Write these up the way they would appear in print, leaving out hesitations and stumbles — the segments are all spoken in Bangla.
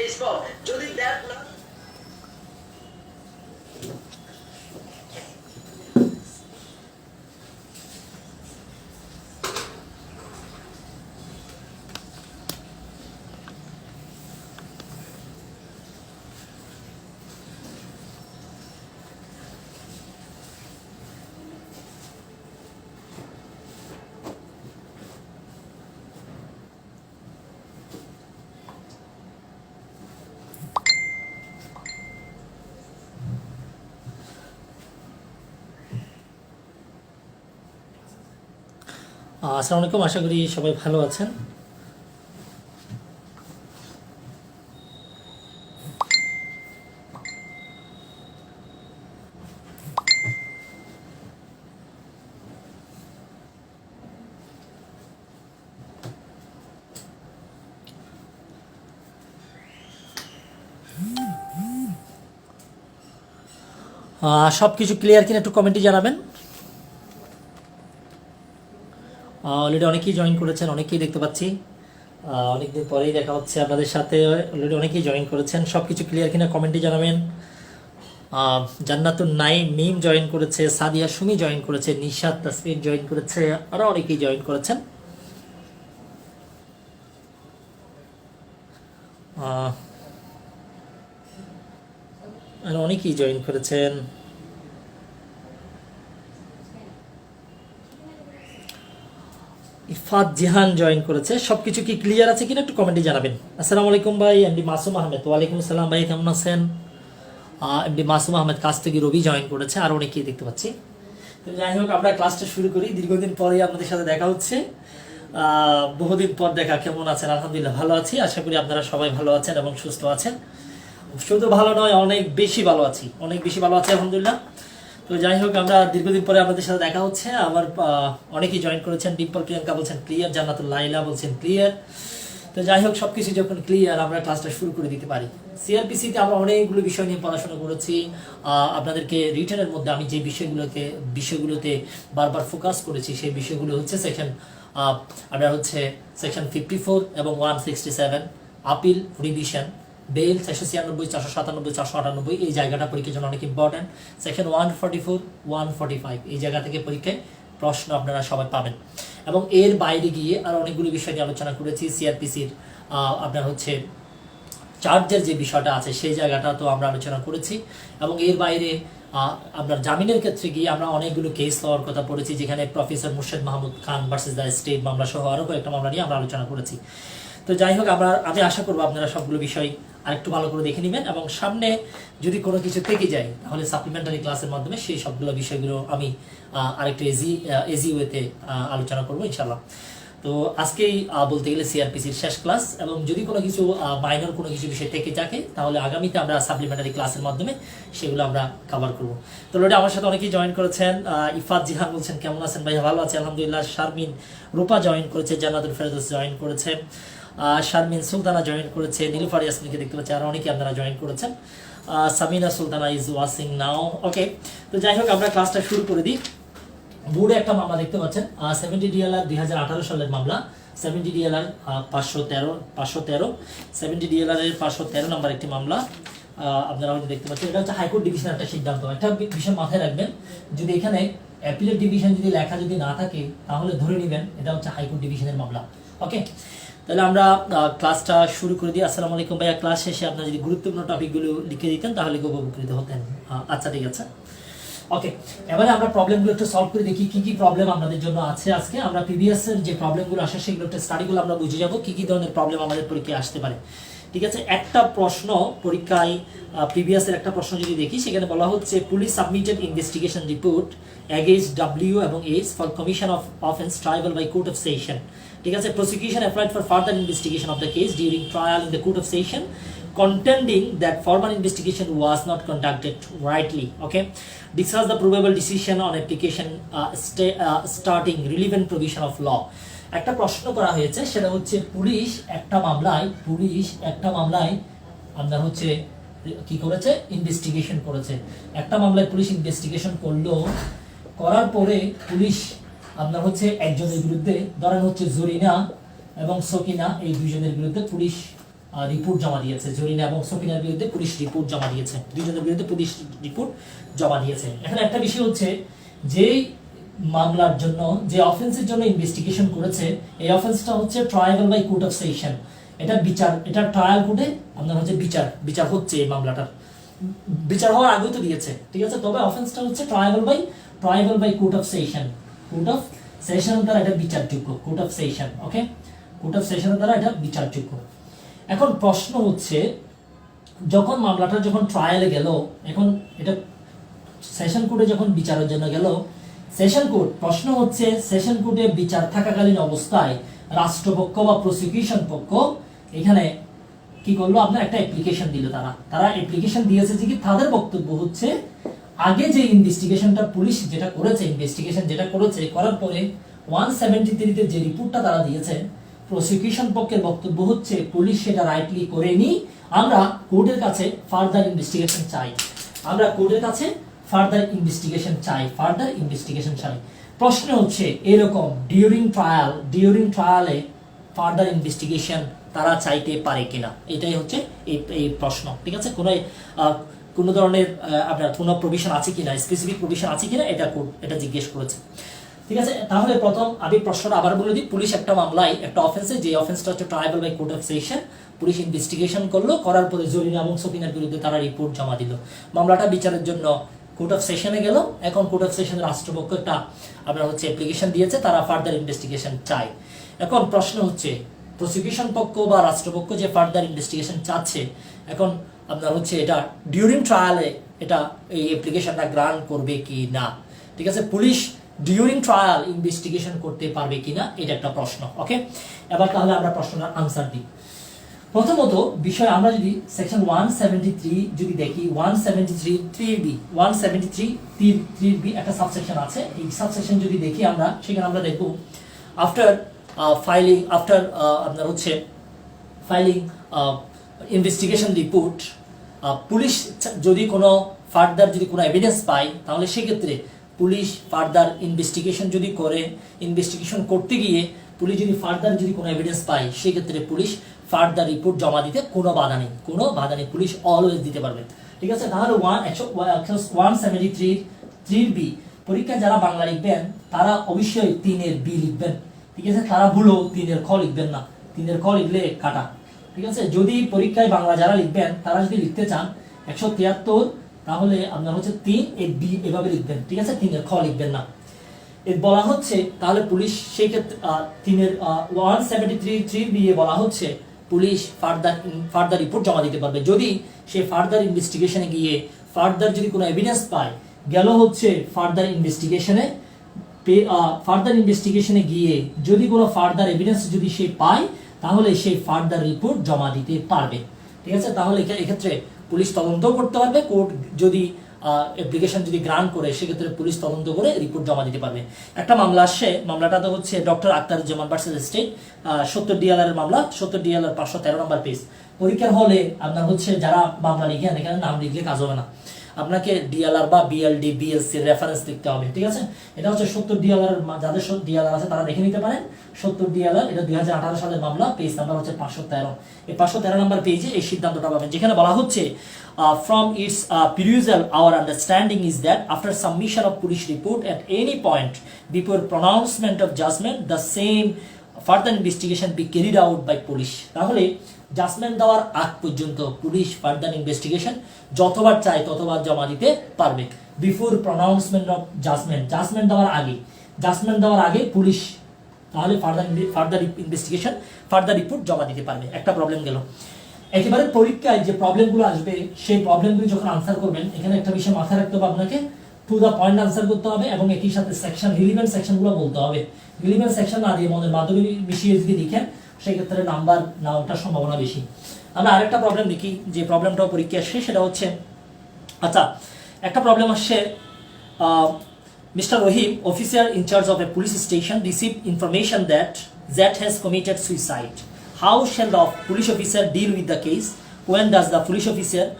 জিনিস পাও যদি দেখ না আসসালামু আলাইকুম, আশা করি সবাই ভালো আছেন। সব কিছু ক্লিয়ার কিনা একটু কমেন্টে জানাবেন। অলরেডি অনেকেই জয়েন করেছেন, অনেকেই দেখতে পাচ্ছি। অনেকদিন পরেই দেখা হচ্ছে আপনাদের সাথে। অলরেডি অনেকেই জয়েন করেছেন, সব কিছু ক্লিয়ার কিনা কমেন্টে জানাবেন। জান্নাতুন মিম জয়েন করেছে, সাদিয়া সুমি জয়েন করেছে, নিশাত তাসমিন জয়েন করেছে, আরও অনেকেই জয়েন করেছেন। আরও অনেকেই জয়েন করেছেন। ইফাত জিহান জয়েন করেছে। সবকিছু কি ক্লিয়ার আছে কিনা একটু কমেন্টে জানাবেন। আসসালামু আলাইকুম ভাই। এমডি মাসুম আহমেদ, ওয়ালাইকুম আসসালাম ভাই, কেমন আছেন? এমডি মাসুম আহমেদ কাছ থেকে রবি জয়েন করেছে, আর অনেকেই দেখতে পাচ্ছি। তো যাই হোক, আমরা ক্লাসটা শুরু করি। দীর্ঘদিন পরে আপনাদের সাথে দেখা হচ্ছে, বহুদিন পর দেখা। কেমন আছেন? আলহামদুলিল্লাহ ভালো আছি, আশা করি আপনারা সবাই ভালো আছেন এবং সুস্থ আছেন। শুধু ভালো নয়, অনেক বেশি ভালো আছি, অনেক বেশি ভালো আছি আলহামদুলিল্লাহ। তো যাই হোক, আমরা দীর্ঘদিন পরে আপনাদের সাথে দেখা হচ্ছে। আবার অনেকেই জয়েন করেছেন। ডিম্পল প্রিয়াঙ্কা বলছেন ক্লিয়ার, জান্নাতুল লাইলা বলছেন ক্লিয়ার। তো যাই হোক, সবকিছু যখন ক্লিয়ার, আমরা ক্লাসটা শুরু করে দিতে পারি। সিআরপিসিতে আমরা অনেকগুলো বিষয় নিয়ে পড়াশোনা করেছি। আপনাদেরকে রিটার্নের মধ্যে আমি যে বিষয়গুলোতে বারবার ফোকাস করেছি, সেই বিষয়গুলো হচ্ছে আপনার হচ্ছে সেকশন 54 এবং 167, আপিল, রিভিশন, বেল 496, 497, 498, এই জায়গাটা পরীক্ষার জন্য অনেক ইম্পর্টেন্ট। সেকশন 144, 145, এই জায়গা থেকে পরীক্ষায় প্রশ্ন আপনারা সবাই পাবেন। এবং এর বাইরে গিয়ে আর অনেকগুলো বিষয় নিয়ে আলোচনা করেছি। সিআরপিসির আপনার হচ্ছে চার্জের যে বিষয়টা আছে, সেই জায়গাটা তো আমরা আলোচনা করেছি। এবং এর বাইরে আপনার জামিনের ক্ষেত্রে গিয়ে আমরা অনেকগুলো কেস লওয়ার কথা পড়েছি, যেখানে professor Murshed Mahmud Khan versus the state মামলা সহ আরও কয়েকটা মামলা নিয়ে আমরা আলোচনা করেছি। তো যাই হোক, আমি আশা করবো আপনারা সবগুলো বিষয় আরেকটু ভালো করে দেখে নেবেন, এবং সামনে যদি কোনো কিছু থেকে যায় তাহলে সাপ্লিমেন্টারি ক্লাসের মাধ্যমে সেই সবগুলো বিষয়গুলো আমি আরেকটু এজি ওয়েতে আলোচনা করবো ইনশাল্লাহ। তো আজকেই বলতে গেলে সিআরপিসির শেষ ক্লাস, এবং যদি কোনো কিছু মাইনর কোনো কিছু বিষয় থেকে থাকে তাহলে আগামীতে আমরা সাপ্লিমেন্টারি ক্লাসের মাধ্যমে সেগুলো আমরা কভার করবো। তো অলরেডি আমার সাথে অনেকেই জয়েন করেছেন। ইফাত জিহান বলছেন কেমন আছেন ভাই? ভালো আছে আলহামদুলিল্লাহ। শারমিন রূপা জয়েন করেছে, জান্নাতুল ফেরদৌস জয়েন করেছে, শারমিন সুলতানা জয়েন করেছে, নীলুফার ইয়াসমিনকে দেখতে পাচ্ছি, আর অনেকে আপনারা জয়েন করেছেন। Samina Sultana is watching now. Okay, তো যাই হোক, আমরা ক্লাসটা শুরু করে দিই। বোর্ডে একটা মামলা দেখতে পাচ্ছেন, 70 ডিএলআর 2018 সালের মামলা। 70 ডিএলআর 513 70 ডিএলআর এর 513 নম্বর একটি মামলা আপনারা হয়তো দেখতে পাচ্ছেন। এটা হচ্ছে হাইকোর্ট ডিভিশনের একটা সিদ্ধান্ত। একটা বিষয় মাথায় রাখবেন, যদি এখানে অ্যাপিলেট ডিভিশন যদি লেখা যদি না থাকে তাহলে ধরে নেবেন এটা হচ্ছে হাইকোর্ট ডিভিশনের মামলা। ওকে, তাহলে আমরা ক্লাসটা শুরু করে দিই। আসসালামু আলাইকুম ভাইয়া। ক্লাস শেষে আপনারা যদি গুরুত্বপূর্ণ টপিকগুলো লিখে দিতেন তাহলে খুব উপকৃত হতেন। আচ্ছা, ঠিক আছে। ওকে, এবারে আমরা প্রবলেমগুলো একটু সলভ করে দেখি কি কি প্রবলেম আমাদের জন্য আছে আজকে। আমরা প্রিভিয়াস এর যে প্রবলেমগুলো আসে সেগুলো একটু স্টাডিগুলো আমরা বুঝে যাব কি কি ধরনের প্রবলেম আমাদের পরীক্ষায় আসতে পারে। ঠিক আছে, একটা প্রশ্ন পরীক্ষায় প্রিভিয়াসের একটা প্রশ্ন যদি দেখি, সেখানে বলা হচ্ছে police submitted investigation report against W এবং H for commission of offence triable by court of session. ঠিক আছে, prosecution applied for further investigation of the case during trial in the court of session contending that formal investigation was not conducted rightly. Okay, discuss the probable decision on application starting relevant provision of law. একটা প্রশ্ন করা হয়েছে, সেটা হচ্ছে পুলিশ একটা মামলায় আপনার হচ্ছে কি করেছে, ইনভেস্টিগেশন করেছে। একটা মামলায় পুলিশ ইনভেস্টিগেশন করলো, করার পরে পুলিশ আপনার হচ্ছে একজনের বিরুদ্ধে, ধরেন হচ্ছে জরিনা এবং সকিনা, এই দুইজনের বিরুদ্ধে পুলিশ রিপোর্ট জমা দিয়েছে। জরিনা এবং সফিনার বিরুদ্ধে পুলিশ রিপোর্ট জমা দিয়েছে, দুজনের বিরুদ্ধে পুলিশ রিপোর্ট জমা দিয়েছে। এখানে একটা বিষয় হচ্ছে, যে মামলার জন্য যে অফেন্সের জন্য ইনভেস্টিগেশন করেছে, এই অফেন্সটা হচ্ছে trial by court of session. এটা বিচার, এটা ট্রায়াল কোর্টে আপনার হচ্ছে বিচার হচ্ছে। এই মামলাটার বিচার হওয়ার আগেই তো দিয়েছে, ঠিক আছে। তবে অফেন্সটা হচ্ছে trial by court of session. Court of সেশনের দ্বারা এটা বিচারযোগ্য। Court of session, okay, court of সেশনের দ্বারা এটা বিচারযোগ্য। এখন প্রশ্ন হচ্ছে, যখন মামলাটা যখন ট্রায়ালে গেল, এখন এটা সেশন কোর্টে যখন বিচারের জন্য গেল, সেশন কোর্ট, প্রশ্ন হচ্ছে সেশন কোর্টে বিচার থাকাকালীন অবস্থায় রাষ্ট্রপক্ষ বা প্রসিকিউশন পক্ষ এখানে কি করলো, আপনার একটা অ্যাপ্লিকেশন দিল। তারা অ্যাপ্লিকেশন দিয়েছে যে কি, তাদের বক্তব্য হচ্ছে আগে যে ইনভেস্টিগেশনটা পুলিশ যেটা করেছে, ইনভেস্টিগেশন যেটা করেছে, করার পরে 173 তে যে রিপোর্টটা তারা দিয়েছে, প্রসিকিউশন পক্ষের বক্তব্য হচ্ছে পুলিশ সেটা রাইটলি করেনি, আমরা কোর্টের কাছে ফার্দার ইনভেস্টিগেশন চাই। ফার্দার ইনভেস্টিগেশন চাই। প্রশ্ন হচ্ছে এরকম, ডিউরিং ট্রায়ালে ফার্দার ইনভেস্টিগেশন তারা চাইতে পারে কিনা, এটাই হচ্ছে এই প্রশ্ন, ঠিক আছে। কোনো ধরনের আপনার কোনো প্রভিশন আছে কিনা, স্পেসিফিক প্রভিশন আছে কিনা, এটা জিজ্ঞেস করেছে, ঠিক আছে। তাহলে প্রথম আমি প্রশ্নটা আবার বলে দিই। পুলিশ একটা মামলায়, একটা অফেন্সে, যে অফেন্সটা হচ্ছে trial by court of session, police investigation করলো, করার পরে জরিনা এবং সফিনার বিরুদ্ধে তারা রিপোর্ট জমা দিল। মামলাটা বিচারের জন্য কোর্ট অফ সেশনে গেল। এখন কোর্ট অফ সেশনের রাষ্ট্রপক্ষ একটা আপনার হচ্ছে অ্যাপ্লিকেশন দিয়েছে, তারা ফার্দার ইনভেস্টিগেশন চায়। এখন প্রশ্ন হচ্ছে, প্রসিকিউশন পক্ষ বা রাষ্ট্রপক্ষ যে ফার্দার ইনভেস্টিগেশন চাচ্ছে, এখন আপনার হচ্ছে এটা ডিউরিং ট্রায়ালে এটা এই অ্যাপ্লিকেশনটা গ্রান্ট করবে কি না, ঠিক আছে। পুলিশ ডিউরিং ট্রায়াল ইনভেস্টিগেশন করতে পারবে কিনা, এটা একটা প্রশ্ন, ওকে। এবার তাহলে আমরা প্রশ্নটার আনসার দিই। প্রথমত বিষয়, আমরা যদি সেকশন 173 যদি দেখি, 173(3)(b) একটা সাবসেকশন আছে। এই সাবসেকশন যদি দেখি আমরা, সেখানে আমরা দেখব আফটার আপনার হচ্ছে ফাইলিং ইনভেস্টিগেশন রিপোর্ট, পুলিশ যদি কোনো ফার্দার যদি কোনো এভিডেন্স পায়, তাহলে সেক্ষেত্রে পুলিশ ফার্দার ইনভেস্টিগেশন যদি করে, ইনভেস্টিগেশন করতে গিয়ে পুলিশ যদি ফার্দার যদি কোনো এভিডেন্স পায়, সেক্ষেত্রে পুলিশ ফার্দার রিপোর্ট জমা দিতে কোনো বাধা নেই, পুলিশ অলওয়েজ দিতে পারবে, ঠিক আছে। তাহলে 173(3)(b) পরীক্ষায় যারা বাংলা লিখবেন তারা অবশ্যই 3(b) লিখবেন, ঠিক আছে। তারা ভুলো 3(খ) লিখবেন না, 3(খ) লিখলে কাটা, ঠিক আছে। যদি পরীক্ষায় বাংলা যারা লিখবেন, তারা যদি লিখতে চান 173, তাহলে আপনার হচ্ছে 3(b) এভাবে লিখবেন, ঠিক আছে, 3(খ) লিখবেন না। বলা হচ্ছে তাহলে পুলিশ সেই ক্ষেত্রে 173(3)(b) বলা হচ্ছে পুলিশ ফার্দার রিপোর্ট জমা দিতে পারবে যদি সে ফার্দার ইনভেস্টিগেশনে গিয়ে ফার্দার যদি কোনো এভিডেন্স পায়। গেল হচ্ছে ফার্দার ইনভেস্টিগেশনে গিয়ে যদি কোনো ফার্দার এভিডেন্স যদি সে পায়, তাহলে সেই ফার্দার রিপোর্ট জমা দিতে পারবে, ঠিক আছে। তাহলে এক্ষেত্রে পুলিশ তদন্ত করতে পারবে। কোর্ট যদি অ্যাপ্লিকেশন যদি গ্রান্ট করে, সেক্ষেত্রে পুলিশ তদন্ত করে রিপোর্ট জমা দিতে পারবে। একটা মামলা আসছে, মামলাটা তো হচ্ছে doctor Akhtaruzzaman versus state, 70 DLR এর মামলা, 70 DLR 513 নম্বর পেজ। পরীক্ষার হলে আপনার হচ্ছে যারা মামলা লিখেন, এখানে নাম লিখলে কাজ হবে না, আপনাকে ডিএলআর বা বিএলডি বিএলসি রেফারেন্স লিখতে হবে, ঠিক আছে। এটা হচ্ছে 70 DLR, যাদের ডিএলআর আছে তারা দেখে নিতে পারেন। 70 DLR, এটা 2018 সালের মামলা, পেজ নাম্বার হচ্ছে 513। এই 513 নম্বর পেজে এই সিদ্ধান্তটা পাবেন, যেখানে বলা হচ্ছে from its perusal our understanding is that after submission of police report at any point before pronouncement of judgment the same further investigation be carried out by police। তাহলে জাজমেন্ট দেওয়ার আগ পর্যন্ত পুলিশ ফার্দার ইনভেস্টিগেশন যতবার চায় ততবার জমা দিতে পারবে। বিফোর প্রনাউন্সমেন্ট অফ জাজমেন্ট দেওয়ার আগে পুলিশ তাহলে ফার্দার ইনভেস্টিগেশন ফার্দার রিপোর্ট জমা দিতে পারবে। একটা প্রবলেম গেল। একেবারে পরীক্ষায় যে প্রবলেমগুলো আসবে, সেই প্রবলেমগুলো যখন আনসার করবেন, এখানে একটা বিষয় মাথায় রাখতে হবে, আপনাকে টু দ্য পয়েন্ট আনসার করতে হবে এবং একই সাথে সেকশন রিলিভেন্ট সেকশনগুলো বলতে হবে। রিলিভেন্ট সেকশন না দিয়ে মনের মাধ্যমে মিশিয়ে যদি লিখেন, সেই ক্ষেত্রে নাম্বার না ওঠার সম্ভাবনা বেশি। আমরা আরেকটা প্রবলেম দেখি, যে প্রবলেমটাও পরীক্ষা আসছে, সেটা হচ্ছে আচ্ছা একটা প্রবলেম আসছে, mister Rahim, officer in charge of A police station, receive information that Z has committed suicide. How shall the police officer deal with the case? When does the police officer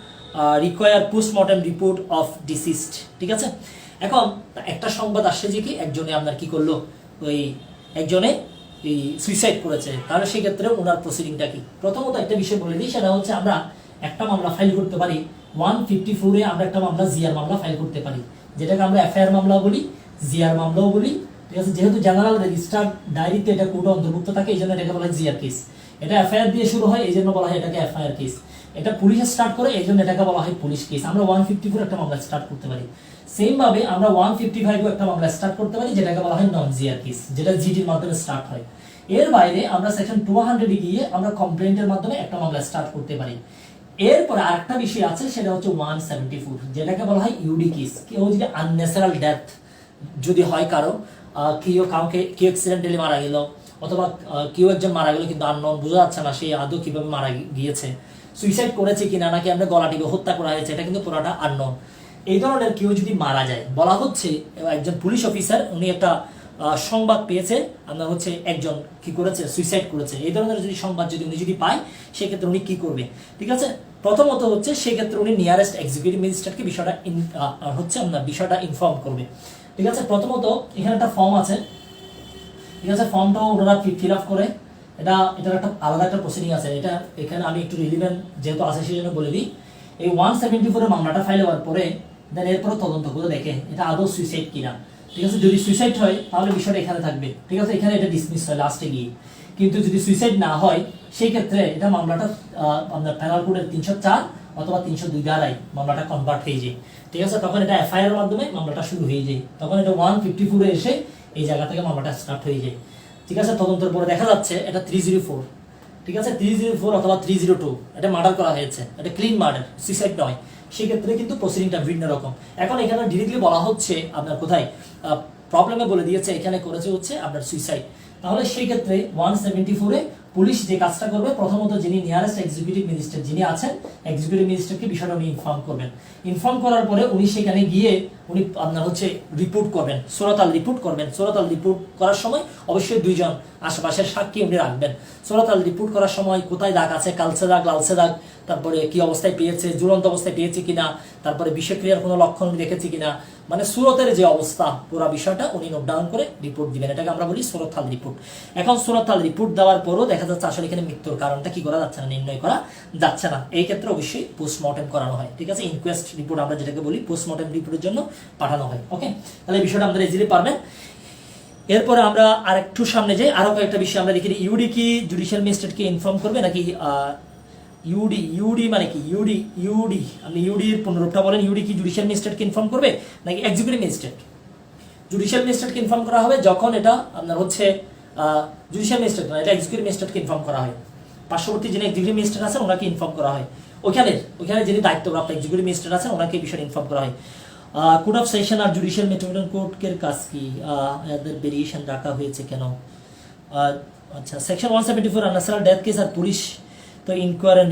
require postmortem report of deceased? ঠিক আছে। এখন একটা সংবাদ আসছে যে কি একজনে আপনার কি করলো, ওই একজনে এই সুইসাইড করেছে, তাহলে সেক্ষেত্রে ওনার প্রসিডিংটা কি? প্রথমত একটা বিষয় বলে দিই, সেটা হচ্ছে আমরা একটা মামলা ফাইল করতে পারি 154-এ, আমরা একটা মামলা জিআর মামলা ফাইল করতে পারি, যেটাকে আমরা এফআইআর মামলা বলি, জিআর মামলাও বলি। ঠিক আছে, যেহেতু জেনারেল রেজিস্টার ডায়েরিতে এটা কোর্টে অন্তর্ভুক্ত থাকে, এই জন্য এটাকে বলা হয় জিআর কেস। এটা এফআইআর দিয়ে শুরু হয়, এই জন্য বলা হয় এটাকে এফআইআর কেস। এটা পুলিশ স্টার্ট করে, এই জন্য এটাকে বলা হয় পুলিশ কেস। আমরা 154 একটা মামলা স্টার্ট করতে পারি। সেম ভাবে আমরা 155 একটা মামলা স্টার্ট করতে পারি, যেটাকে বলা হয় নন জিআর কেস, যেটা জিডির মাধ্যমে স্টার্ট হয়। এর বাইরে আমরা সেকশন 200 এ গিয়ে আমরা কমপ্লেন্টের মাধ্যমে একটা মামলা স্টার্ট করতে পারি। এরপরে আরেকটা বিষয় আছে, সেটা হচ্ছে 174, যেটাকে বলা হয় ইউডি কেস। কেউ যদি আনন্যাচারাল ডেথ যদি হয় কারো, কেউ অ্যাক্সিডেন্টালি মারা গেল, অথবা কেউ একজন মারা গেল কিন্তু আননোন, বোঝা যাচ্ছে না সে আদৌ কিভাবে মারা গিয়েছে, সুইসাইড করেছে কিনা, নাকি আমরা গলা টিপে হত্যা করা হয়েছে, এটা কিন্তু পুরোটা আননোন। এই ধরনের কেউ যদি মারা যায়, বলা হচ্ছে একজন পুলিশ অফিসার উনি একটা সংবাদ পেয়েছে, আপনার হচ্ছে একজন কি করেছে, সুইসাইড করেছে, এই ধরনের যদি সংবাদ যদি উনি যদি পায়, সেক্ষেত্রে উনি কি করবে? ঠিক আছে, প্রথমত হচ্ছে সেক্ষেত্রে উনি নিয়ারেস্ট এক্সিকিউটিভ ম্যাজিস্ট্রেটকে বিষয়টা ইনফর্ম করবে। ঠিক আছে, প্রথমত এখানে একটা ফর্ম আছে, ঠিক আছে, ফর্মটাও ওনারা ফিল আপ করে, এটার একটা আলাদা একটা প্রসিডিং আছে। এটা এখানে আমি একটু রিলিভেন্ট যেহেতু আছে সেই জন্য বলে দিই। এই 174 এর মামলাটা ফাইল হওয়ার পরে দেন এরপরে তদন্ত করে দেখে এটা আদৌ সুইসাইড কিনা। ঠিক আছে, যদি সুইসাইড হয় তাহলে বিষয়টা এখানে থাকবে। ঠিক আছে, এখানে এটা ডিসমিস হয় লাস্টে গিয়ে। কিন্তু যদি সুইসাইড না হয়, সেই ক্ষেত্রে এটা মামলাটা আপনার প্যানাল কোডের 304 অথবা 302 ধারায় মামলাটা কনভার্ট হয়ে যায়। ঠিক আছে, তখন এটা এফআইআর এর মাধ্যমে মামলাটা শুরু হয়ে যায়, তখন এটা 154 এ এসে এই জায়গা থেকে মামলাটা স্টার্ট হয়ে যায়। ঠিক আছে, তদন্তের পরে দেখা যাচ্ছে এটা 304, ঠিক আছে, 304 অথবা 302 এটা মার্ডার করা হয়েছে, এটা ক্লিন মার্ডার, সুইসাইড নয়, সেক্ষেত্রে কিন্তু প্রসিডিংটা ভিন্ন রকম। এখন এখানে ডিরেক্টলি বলা হচ্ছে আপনার কোথায় প্রবলেমে বলে দিয়েছে এখানে করেছে হচ্ছে আপনার সুইসাইড, তাহলে সেই ক্ষেত্রে 174 এ পুলিশ যে কাজটা করবে, প্রথমত যিনি নিয়ারেস্ট এক্সিকিউটিভ ম্যাজিস্ট্রেট যিনি আছেন, এক্সিকিউটিভ ম্যাজিস্ট্রেটকে বিষয়টা উনি ইনফর্ম করবেন। ইনফর্ম করার পরে উনি সেখানে গিয়ে উনি আপনার হচ্ছে রিপোর্ট করবেন, সুরতাল রিপোর্ট করবেন। সুরতাল রিপোর্ট করার সময় অবশ্যই দুইজন আশেপাশের সাক্ষী উনি রাখবেন। সুরতাল রিপোর্ট করার সময় কোথায় দাগ আছে, কালচে দাগ, লালচে দাগ, তারপরে কি অবস্থায় পেয়েছে, ঝুলন্ত অবস্থায় পেয়েছে কিনা, তারপরে বিষক্রিয়ার কোনো লক্ষণ উনি দেখেছে কিনা, মানে সুরতের যে অবস্থা পুরো বিষয়টা উনি নোট ডাউন করে রিপোর্ট দিবেন, এটাকে আমরা বলি সুরতাল রিপোর্ট। এখন সুরতাল রিপোর্ট দেওয়ার পরও দেখা যাচ্ছে আসলে এখানে মৃত্যুর কারণটা কি করা যাচ্ছে না, নির্ণয় করা যাচ্ছে না, এই ক্ষেত্রে অবশ্যই পোস্টমর্টেম করানো হয়। ঠিক আছে, ইনকোয়েস্ট রিপোর্ট আমরা যেটাকে বলি পোস্টমর্টেম রিপোর্টের জন্য পাঠানো হয়। ওকে, তাহলে এই বিষয়টা আমরা ইজিলি পারবেন। এরপরে আমরা আরেকটু সামনে যাই, আরো কয়েকটা বিষয় আমরা দেখি। ইউডি কি জুডিশিয়াল ম্যাজিস্ট্রেটকে ইনফর্ম করবে নাকি ইউডি মানে কি ইউডি আপনি ইউডির পুনরূপটা বলেন, ইউডি কি জুডিশিয়াল ম্যাজিস্ট্রেটকে ইনফর্ম করবে নাকি এক্সিকিউটিভ ম্যাজিস্ট্রেট? জুডিশিয়াল ম্যাজিস্ট্রেটকে ইনফর্ম করা হবে যখন এটা আপনার হচ্ছে জুডিশিয়াল ম্যাজিস্ট্রেট না, এটা এক্সিকিউটিভ ম্যাজিস্ট্রেটকে ইনফর্ম করা হয়। পার্শ্ববর্তী যিনি এক্সিকিউটিভ ম্যাজিস্ট্রেট আছেন ওনাকে ইনফর্ম করা হয়। ওখানে যিনি দায়িত্বপ্রাপ্ত এক্সিকিউটিভ ম্যাজিস্ট্রেট আছেন ওনাকে এই বিষয়ে ইনফর্ম করা হয়। কোর্ট অফ সেশন আর জুডিশিয়াল মেট্রোপলিটন কোর্টের কাজ কি, এদের ভেরিয়েশন রাখা হয়েছে কেন? আচ্ছা, সেকশন 174 আনন্যাচারাল ডেথ কেস আর পুলিশ তো inquiry and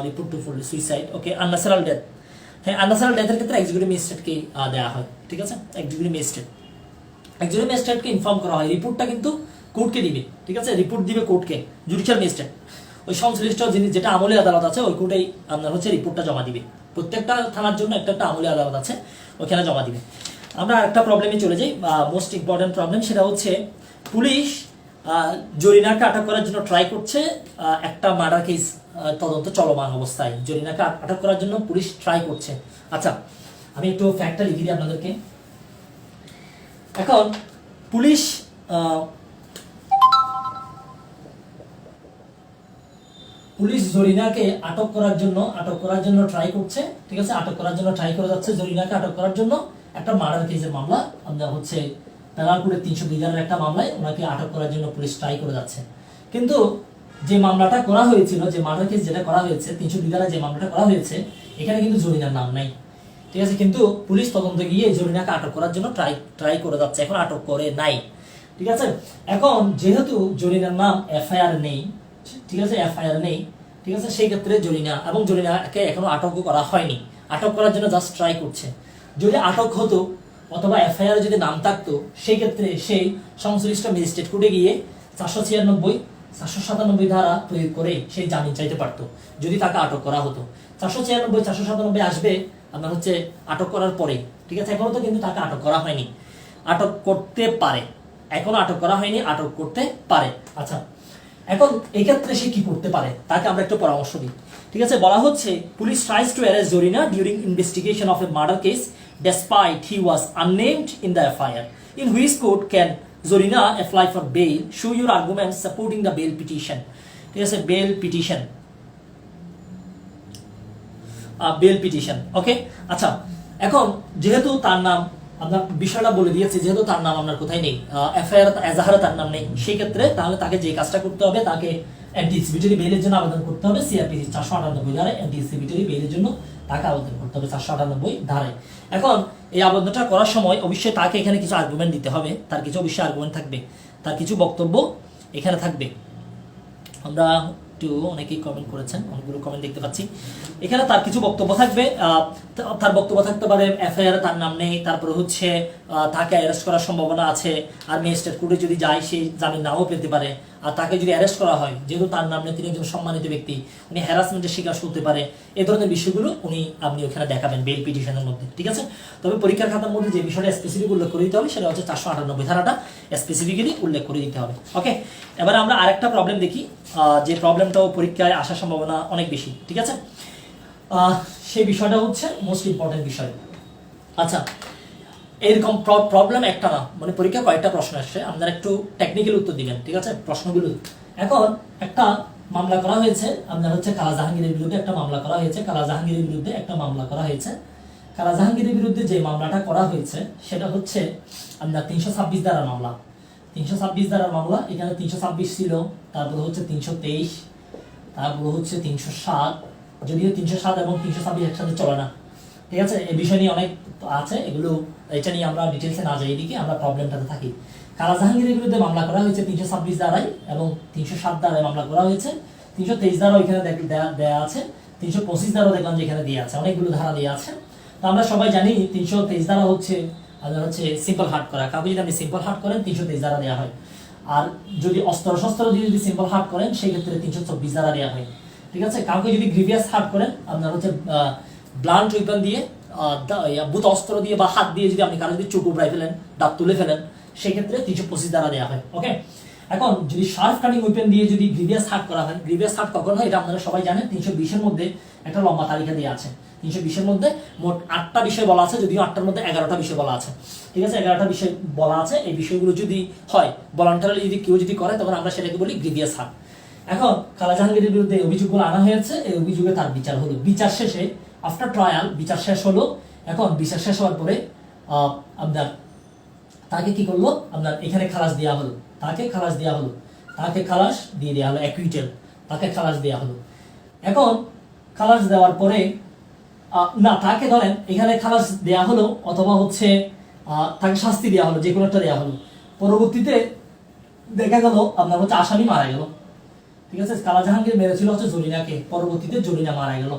report to suicide. Okay, unnatural death, হ্যাঁ, আনন্যাচারাল ডেথের ক্ষেত্রে এক্সিকিউটিভ ম্যাজিস্ট্রেটকে দেওয়া হয়। ঠিক আছে, এক্সিকিউটিভ ম্যাজিস্ট্রেটকে ইনফর্ম করা হয়, রিপোর্টটা কিন্তু কোর্টকে দিবে। ঠিক আছে, রিপোর্ট দিবে কোর্টকে, জুডিশিয়াল ম্যাজিস্ট্রেট ওই সংশ্লিষ্ট যিনি যেটা আমলি আদালত আছে ওই কোর্টেই আপনার হচ্ছে রিপোর্টটা জমা দিবে। প্রত্যেকটা থানার জন্য একটা আমলি আদালত আছে, ওইখানে জমা দিবে। আমরা একটা প্রবলেমে চলে যাই, মোস্ট ইম্পর্টেন্ট প্রবলেম, সেটা হচ্ছে পুলিশ জরিনাকে আটক করার জন্য ট্রাই করছে, একটা মার্ডার কেস তদন্ত চলমান অবস্থায় জরিনাকে আটক করার জন্য পুলিশ ট্রাই করছে। আচ্ছা, আমি একটু ফ্যাক্টটা লিখে দিই আপনাদেরকে। এখন পুলিশ জরিনাকে আটক করার জন্য ট্রাই করছে। ঠিক আছে, আটক করার জন্য ট্রাই করে যাচ্ছে, জরিনাকে আটক করার জন্য একটা মার্ডার কেসের মামলা আপনার হচ্ছে পেনাল কোডের 302 ধারার একটা মামলায় ওনাকে আটক করার জন্য পুলিশ ট্রাই করে যাচ্ছে। কিন্তু যে মামলাটা করা হয়েছিল, যে মার্ডার কেস যেটা করা হয়েছে 302 ধারায় যে মামলাটা করা হয়েছে, এখানে কিন্তু জরিনার নাম নাই। ঠিক আছে, কিন্তু পুলিশ তদন্ত গিয়ে জরিনাকে আটক করার জন্য ট্রাই করে যাচ্ছে, এখন আটক করে নাই। ঠিক আছে, এখন যেহেতু জরিনার নাম এফআইআর নেই, ঠিক আছে, এফআইআর নেই, ঠিক আছে, সেই ক্ষেত্রে জরিনাকে এখনো আটকও করা হয়নি, আটক করার জন্য জাস্ট ট্রাই করছে। যদি আটক হতো অথবা এফআইআর যদি নাম থাকতো, সেই ক্ষেত্রে সেই সংশ্লিষ্ট ম্যাজিস্ট্রেট কোর্টে গিয়ে 496, 497 ধারা প্রয়োগ করে সেই জামিন চাইতে পারতো, যদি তাকে আটক করা হতো। 496, 497 আসবে আপনার হচ্ছে আটক করার পরে। ঠিক আছে, এখনো তো কিন্তু তাকে আটক করা হয়নি, আটক করতে পারে। এখনো আটক করা হয়নি, আটক করতে পারে। আচ্ছা, এখন এই ক্ষেত্রে সে কি করতে পারে তাকে আমরা একটু পরামর্শ দিই। ঠিক আছে, বলা হচ্ছে police tries to arrest Zarina during investigation of a murder case despite he was unnamed in the FIR. In which court can Zorina apply for bail? Show your arguments supporting the bail petition. ঠিক আছে, bail petition. Bail petition. Okay, আচ্ছা, এখন যেহেতু তার নাম আপনার বিষয়টা বলে দিয়েছে, যেহেতু তার নাম আপনার কোথায় নেই, এফআইআর এজাহারে তার নাম নেই, সেই ক্ষেত্রে তাহলে তাকে যে কাজটা করতে হবে, তাকে অ্যান্টিসিপিটরি বেলের জন্য আবেদন করতে হবে সিআরপিসি 498 ধারায়। অ্যান্টিসিপিটরি বেলের জন্য তাকে আবেদন করতে হবে 498 ধারায়। এখন এই আবেদনটা করার সময় অবশ্যই তাকে এখানে কিছু আর্গুমেন্ট দিতে হবে, তার কিছু অবশ্যই আর্গুমেন্ট থাকবে, তার কিছু বক্তব্য এখানে থাকবে। আমরা একটু অনেকেই কমেন্ট করেছেন, অনেকগুলো কমেন্ট দেখতে পাচ্ছি। এখানে তার কিছু বক্তব্য থাকবে, তার বক্তব্য থাকতে পারে এফআইআর তার নাম নেই, তারপরে হচ্ছে তাকে অ্যারেস্ট করার সম্ভাবনা আছে, আর ম্যাজিস্ট্রেট কোর্টে যদি যায় সে জামিন নাও পেতে পারে, আর তাকে যদি অ্যারেস্ট করা হয় যেহেতু তার নাম নেই, তিনি একজন সম্মানিত ব্যক্তি, উনি হ্যারাসমেন্টের শিকার হতে পারে, এই ধরনের বিষয়গুলো আপনি ওখানে দেখাবেন বেল পিটিশনের মধ্যে। ঠিক আছে, তবে পরীক্ষার খাতার মধ্যে যে বিষয়টা স্পেসিফিক উল্লেখ করে দিতে হবে সেটা হচ্ছে 498 ধারাটা স্পেসিফিক্যালি উল্লেখ করে দিতে হবে। ওকে, এবার আমরা আরেকটা প্রবলেম দেখি, যে প্রবলেমটাও পরীক্ষায় আসার সম্ভাবনা অনেক বেশি। ঠিক আছে, সেই বিষয়টা হচ্ছে মোস্ট ইম্পর্টেন্ট বিষয়। আচ্ছা, এরকম প্রবলেম একটা না, মানে পরীক্ষা কয়েকটা প্রশ্ন আসছে, আপনারা একটু টেকনিক্যাল উত্তর দিবেন। ঠিক আছে, প্রশ্নগুলো এখন একটা মামলা করা হয়েছে আপনার হচ্ছে কালা জাহাঙ্গীরের বিরুদ্ধে একটা মামলা করা হয়েছে, কালা জাহাঙ্গীরের বিরুদ্ধে একটা মামলা করা হয়েছে। কালা জাহাঙ্গীরের বিরুদ্ধে যে মামলাটা করা হয়েছে সেটা হচ্ছে আপনার 326 ধারার মামলা। 326 ধারার মামলা, এখানে 326 ছিল, তারপরে হচ্ছে 323, তারপরে হচ্ছে 307, যদিও 307 এবং 326 একসাথে চলে না। ঠিক আছে, এই বিষয় নিয়ে অনেক আছে, এগুলো এটা নিয়ে আমরা ডিটেলসে না যাই, এদিকে আমরা প্রবলেমটাতে থাকি। কালা জাহাঙ্গীরের বিরুদ্ধে মামলা করা হয়েছে 326 ধারায় এবং 307 ধারায় মামলা করা হয়েছে। 323 ধারাও এখানে দেয়া আছে, 325 ধারাও দেখলাম যে এখানে দিয়ে আছে, অনেকগুলো ধারা দিয়ে আছে। তো আমরা সবাই জানি 323 ধারা হচ্ছে আপনার হচ্ছে সিম্পল হার্ট করা, কাউকে যদি আপনি সিম্পল হার্ট করেন 323 ধারা দেওয়া হয়, আর যদি অস্ত্র শস্ত্র দিয়ে যদি সিম্পল হার্ট করেন সেই ক্ষেত্রে 324 ধারা দেওয়া হয়। ঠিক আছে, কাউকে যদি গ্রিভিয়াস হার্ট করেন আপনার হচ্ছে ব্লান্ট ওয়েপন দিয়ে, বুত অস্ত্র দিয়ে বা হাত দিয়ে যদি আপনি কারো যদি চোখ উবড়াই ফেলেন, দাঁত তুলে ফেলেন, সেই ক্ষেত্রে 325 ধারা দেওয়া হয়। ওকে, এখন যদি শার্প কাটিং ওয়েপন দিয়ে যদি গ্রিভিয়াস হার্ট করা হয়, গ্রিভিয়াস হার্ট কখন হয় এটা আপনারা সবাই জানেন, 320 এর মধ্যে একটা লম্বা তালিকা দিয়ে আছে। 320 এর মধ্যে মোট 8টা বিষয় বলা আছে, যদিও 8টার মধ্যে 11টা বিষয় বলা আছে। ঠিক আছে, 11টা বিষয় বলা আছে। এই বিষয়গুলো যদি হয় ভলান্টারিলি যদি কেউ যদি করে তখন আমরা সেটাকে বলি গ্রিভিয়াস হার্ট। এখন কালা জাহাঙ্গীরের বিরুদ্ধে অভিযোগগুলো আনা হয়েছে, এই অভিযোগে তার বিচার হলো। বিচার শেষে আফটার ট্রায়াল বিচার শেষ হলো। এখন বিচার শেষ হওয়ার পরে আপনার তাকে কি করলো, আপনার এখানে খালাস দেওয়া হলো, তাকে খালাস দেওয়া হলো, তাকে খালাস দিয়ে দেওয়া হলো, অ্যাকুইটেল, তাকে খালাস দেওয়া হলো। এখন খালাস দেওয়ার পরে না, তাকে ধরেন এখানে খালাস দেওয়া হলো অথবা হচ্ছে তাকে শাস্তি দেওয়া হলো, যে কোনো একটা দেওয়া হলো। পরবর্তীতে দেখা গেল আপনার হচ্ছে আসামি মারা গেল। ঠিক আছে, কালা জাহাঙ্গীর মেরেছিল হচ্ছে জরিনাকে, পরবর্তীতে জরিনা মারা গেল।